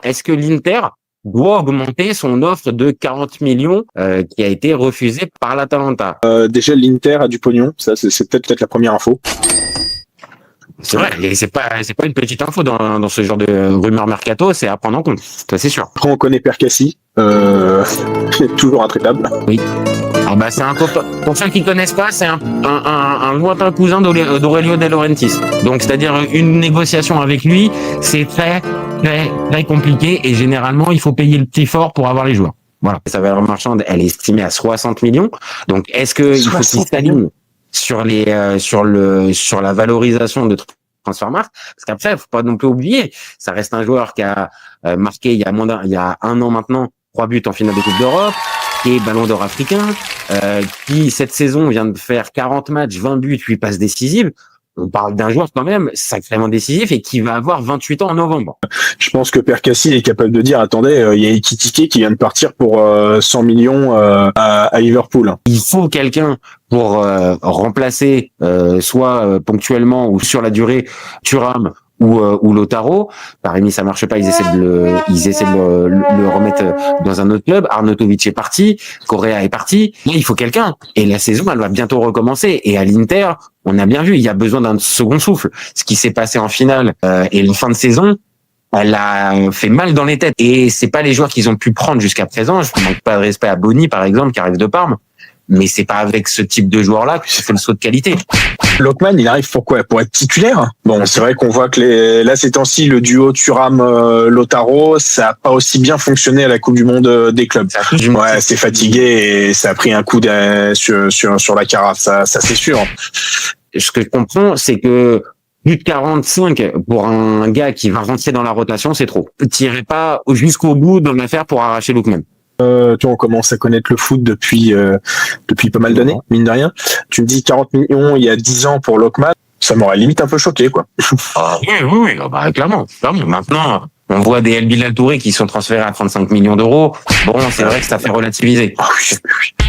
est-ce que l'Inter doit augmenter son offre de 40 millions qui a été refusée par l'Atalanta? Déjà, l'Inter a du pognon. Ça, c'est peut-être la première info. C'est vrai, et c'est pas une petite info dans ce genre de rumeur mercato, c'est à prendre en compte, ça c'est sûr. Après, on connaît Percassi, toujours intraitable. Oui. Alors bah c'est un copain. Pour ceux qui connaissent pas, c'est un lointain cousin d'Aurelio De Laurentiis. Donc c'est-à-dire une négociation avec lui, c'est très compliqué et généralement il faut payer le petit fort pour avoir les joueurs. Voilà. Sa valeur marchande, elle est estimée à 60 millions. Donc est-ce que il faut qu'il s'aligne sur la valorisation de Transfermarkt, parce qu'après, faut pas non plus oublier, ça reste un joueur qui a marqué il y a un an maintenant 3 buts en finale de Coupe d'Europe, qui est Ballon d'Or africain, qui cette saison vient de faire 40 matchs, 20 buts, 8 passes décisives. On parle d'un joueur quand même sacrément décisif et qui va avoir 28 ans en novembre. Je pense que Percassi est capable de dire, attendez, il y a Ekitike qui vient de partir pour 100 millions à Liverpool. Il faut quelqu'un pour remplacer soit ponctuellement ou sur la durée Thuram ou Lautaro. Parmi ça marche pas, ils essaient de le remettre dans un autre club. Arnautovic est parti, Correa est parti. Là, il faut quelqu'un. Et la saison, elle va bientôt recommencer. Et à l'Inter, on a bien vu, il y a besoin d'un second souffle. Ce qui s'est passé en finale et la fin de saison, elle a fait mal dans les têtes. Et c'est pas les joueurs qu'ils ont pu prendre jusqu'à présent. Je ne manque pas de respect à Boni, par exemple, qui arrive de Parme. Mais c'est pas avec ce type de joueur-là que tu fais le saut de qualité. Lockman, il arrive pour quoi? Pour être titulaire? Bon, c'est vrai qu'on voit que là, ces temps-ci, le duo Thuram-Lautaro, ça a pas aussi bien fonctionné à la Coupe du Monde des clubs. Ouais, c'est fatigué et ça a pris un coup sur la carafe, ça c'est sûr. Ce que je comprends, c'est que plus de 45 pour un gars qui va rentrer dans la rotation, c'est trop. Tirez pas jusqu'au bout dans l'affaire pour arracher Lookman. Tu vois, on commence à connaître le foot depuis pas mal d'années, mine de rien. Tu me dis 40 millions il y a 10 ans pour Lockman, ça m'aurait limite un peu choqué, quoi. Oui, bah, clairement. Maintenant, on voit des El Bilal Touré qui sont transférés à 35 millions d'euros. Bon, c'est vrai que ça fait relativiser. Oui.